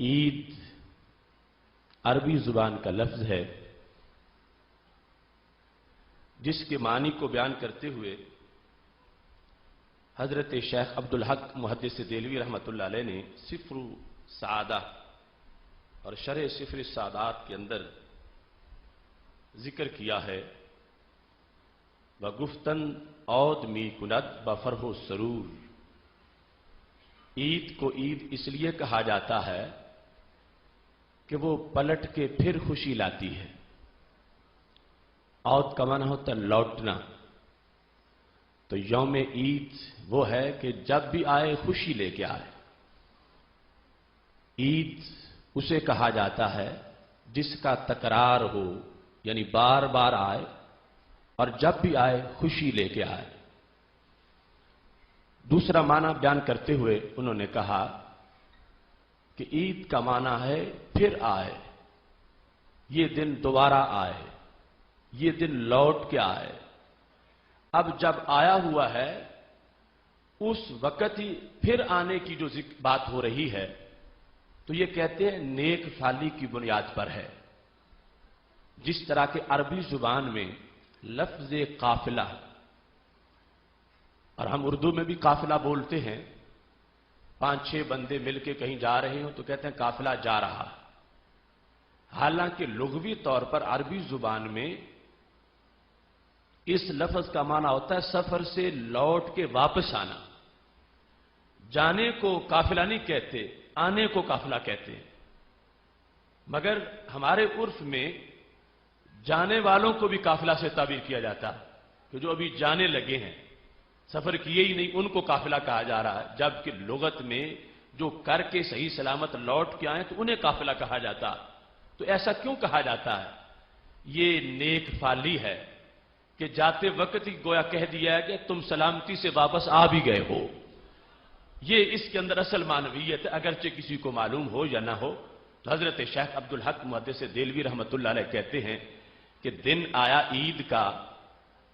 عید عربی زبان کا لفظ ہے جس کے معنی کو بیان کرتے ہوئے حضرت شیخ عبدالحق محدث دہلوی رحمۃ اللہ علیہ نے صفر سعادہ اور شرح صفر السعادات کے اندر ذکر کیا ہے وَگُفْتَن عود می کند بفرح و سرور۔ عید کو عید اس لیے کہا جاتا ہے کہ وہ پلٹ کے پھر خوشی لاتی ہے۔ عود کا معنی ہوتا ہے لوٹنا، تو یوم عید وہ ہے کہ جب بھی آئے خوشی لے کے آئے۔ عید اسے کہا جاتا ہے جس کا تکرار ہو، یعنی بار بار آئے اور جب بھی آئے خوشی لے کے آئے۔ دوسرا معنی بیان کرتے ہوئے انہوں نے کہا کہ عید کا معنی ہے پھر آئے، یہ دن دوبارہ آئے، یہ دن لوٹ کے آئے۔ اب جب آیا ہوا ہے اس وقت ہی پھر آنے کی جو بات ہو رہی ہے تو یہ کہتے ہیں نیک فعلی کی بنیاد پر ہے۔ جس طرح کہ عربی زبان میں لفظ قافلہ، اور ہم اردو میں بھی قافلہ بولتے ہیں، 5-6 بندے مل کے کہیں جا رہے ہوں تو کہتے ہیں قافلہ جا رہا۔ حالانکہ لغوی طور پر عربی زبان میں اس لفظ کا معنی ہوتا ہے سفر سے لوٹ کے واپس آنا۔ جانے کو قافلہ نہیں کہتے، آنے کو قافلہ کہتے ہیں۔ مگر ہمارے عرف میں جانے والوں کو بھی قافلہ سے تعبیر کیا جاتا ہے کہ جو ابھی جانے لگے ہیں، سفر کیے ہی نہیں، ان کو قافلہ کہا جا رہا ہے، جبکہ لغت میں جو کر کے صحیح سلامت لوٹ کے آئیں تو انہیں قافلہ کہا جاتا۔ تو ایسا کیوں کہا جاتا ہے؟ یہ نیک فعلی ہے کہ جاتے وقت ہی گویا کہہ دیا ہے کہ تم سلامتی سے واپس آ بھی گئے ہو۔ یہ اس کے اندر اصل معنویت ہے، اگرچہ کسی کو معلوم ہو یا نہ ہو۔ تو حضرت شیخ عبدالحق محدث دہلوی رحمۃ اللہ علیہ کہتے ہیں کہ دن آیا عید کا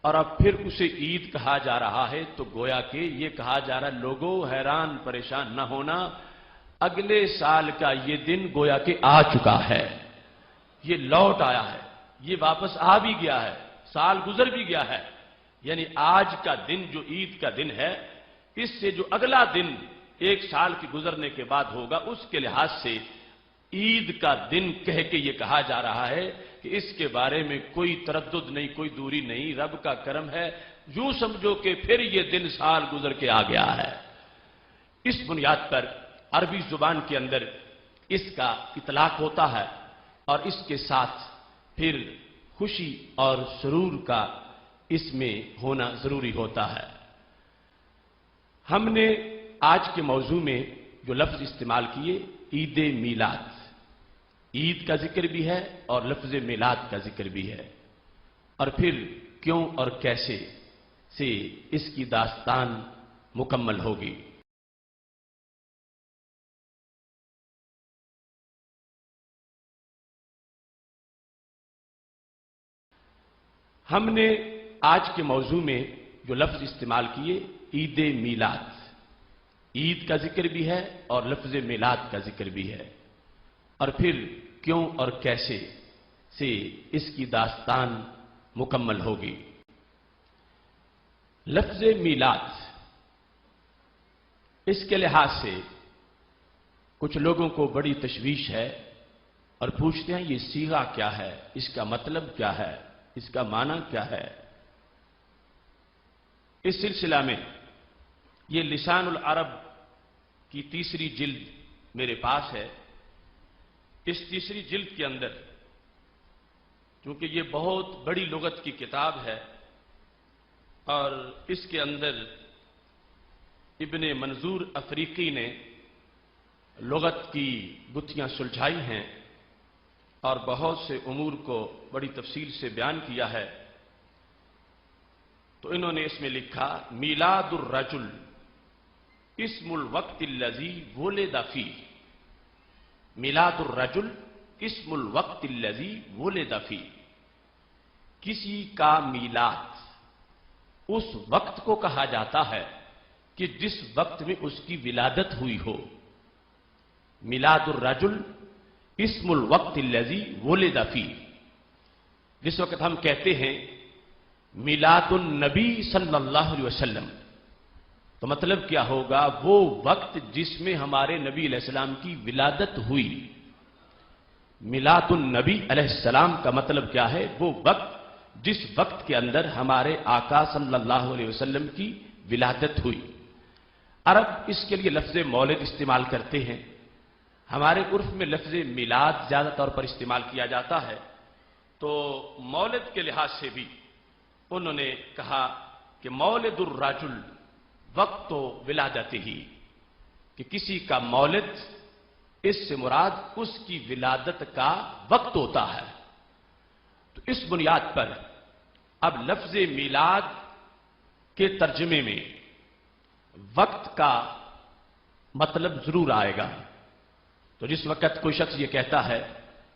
اور اب پھر اسے عید کہا جا رہا ہے، تو گویا کہ یہ کہا جا رہا ہے لوگوں حیران پریشان نہ ہونا، اگلے سال کا یہ دن گویا کہ آ چکا ہے، یہ لوٹ آیا ہے، یہ واپس آ بھی گیا ہے، سال گزر بھی گیا ہے۔ یعنی آج کا دن جو عید کا دن ہے، اس سے جو اگلا دن ایک سال کے گزرنے کے بعد ہوگا، اس کے لحاظ سے عید کا دن کہہ کے یہ کہا جا رہا ہے کہ اس کے بارے میں کوئی تردد نہیں، کوئی دوری نہیں، رب کا کرم ہے، یوں سمجھو کہ پھر یہ دن سال گزر کے آ گیا ہے۔ اس بنیاد پر عربی زبان کے اندر اس کا اطلاق ہوتا ہے اور اس کے ساتھ پھر خوشی اور سرور کا اس میں ہونا ضروری ہوتا ہے۔ ہم نے آج کے موضوع میں جو لفظ استعمال کیے عید میلاد، عید کا ذکر بھی ہے اور لفظ میلاد کا ذکر بھی ہے، اور پھر کیوں اور کیسے سے اس کی داستان مکمل ہوگی۔ ہم نے آج کے موضوع میں جو لفظ استعمال کیے عید میلاد، عید کا ذکر بھی ہے اور لفظ میلاد کا ذکر بھی ہے، اور پھر کیوں اور کیسے سے اس کی داستان مکمل ہوگی۔ لفظ میلاد، اس کے لحاظ سے کچھ لوگوں کو بڑی تشویش ہے اور پوچھتے ہیں یہ صیغہ کیا ہے، اس کا مطلب کیا ہے، اس کا معنی کیا ہے۔ اس سلسلہ میں یہ لسان العرب کی تیسری جلد میرے پاس ہے۔ اس تیسری جلد کے اندر چونکہ یہ بہت بڑی لغت کی کتاب ہے اور اس کے اندر ابن منظور افریقی نے لغت کی گتھیاں سلجھائی ہیں اور بہت سے امور کو بڑی تفصیل سے بیان کیا ہے۔ تو انہوں نے اس میں لکھا میلاد الرجل اسم الوقت الذی ولد فیہ، میلاد الرجل اسم الوقت الذی ولد فیہ، کسی کا میلاد اس وقت کو کہا جاتا ہے کہ جس وقت میں اس کی ولادت ہوئی ہو۔ میلاد الرجل اسم الوقت الذی ولد فیہ، جس وقت ہم کہتے ہیں میلاد النبی صلی اللہ علیہ وسلم، تو مطلب کیا ہوگا؟ وہ وقت جس میں ہمارے نبی علیہ السلام کی ولادت ہوئی۔ میلاد النبی علیہ السلام کا مطلب کیا ہے؟ وہ وقت جس وقت کے اندر ہمارے آقا صلی اللہ علیہ وسلم کی ولادت ہوئی۔ عرب اس کے لیے لفظ مولد استعمال کرتے ہیں، ہمارے عرف میں لفظ میلاد زیادہ طور پر استعمال کیا جاتا ہے، تو مولد کے لحاظ سے بھی انہوں نے کہا کہ مولد الرجل وقت ولادت ہی، کہ کسی کا مولد اس سے مراد اس کی ولادت کا وقت ہوتا ہے۔ تو اس بنیاد پر اب لفظ میلاد کے ترجمے میں وقت کا مطلب ضرور آئے گا۔ تو جس وقت کوئی شخص یہ کہتا ہے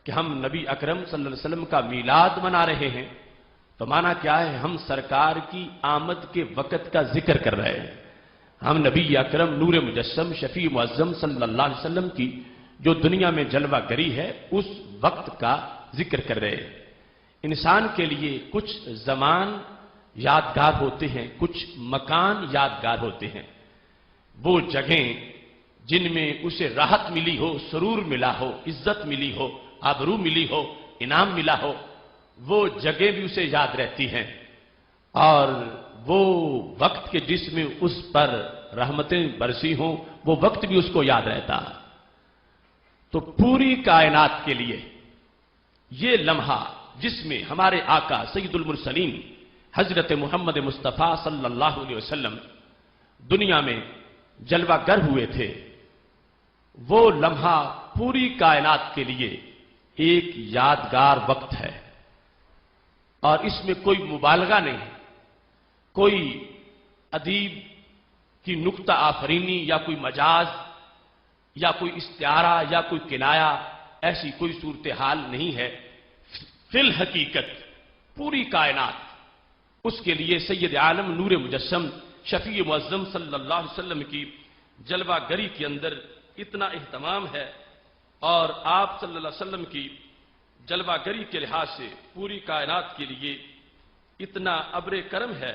کہ ہم نبی اکرم صلی اللہ علیہ وسلم کا میلاد منا رہے ہیں، تو مانا کیا ہے؟ ہم سرکار کی آمد کے وقت کا ذکر کر رہے ہیں، ہم نبی اکرم نور مجسم شفیع معظم صلی اللہ علیہ وسلم کی جو دنیا میں جلوہ گری ہے اس وقت کا ذکر کر رہے ہیں۔ انسان کے لیے کچھ زمان یادگار ہوتے ہیں، کچھ مکان یادگار ہوتے ہیں، وہ جگہیں جن میں اسے راحت ملی ہو، سرور ملا ہو، عزت ملی ہو، آبرو ملی ہو، انعام ملا ہو، وہ جگہ بھی اسے یاد رہتی ہیں، اور وہ وقت کے جس میں اس پر رحمتیں برسی ہوں وہ وقت بھی اس کو یاد رہتا ہے۔ تو پوری کائنات کے لیے یہ لمحہ جس میں ہمارے آقا سید المرسلین حضرت محمد مصطفیٰ صلی اللہ علیہ وسلم دنیا میں جلوہ گر ہوئے تھے، وہ لمحہ پوری کائنات کے لیے ایک یادگار وقت ہے، اور اس میں کوئی مبالغہ نہیں، کوئی ادیب کی نکتہ آفرینی یا کوئی مجاز یا کوئی استعارہ یا کوئی کنایا، ایسی کوئی صورتحال نہیں ہے۔ فی الحقیقت پوری کائنات اس کے لیے سید عالم نور مجسم شفیع معظم صلی اللہ علیہ وسلم کی جلوہ گری کے اندر اتنا اہتمام ہے، اور آپ صلی اللہ علیہ وسلم کی جلوہ گری کے لحاظ سے پوری کائنات کے لیے اتنا ابر کرم ہے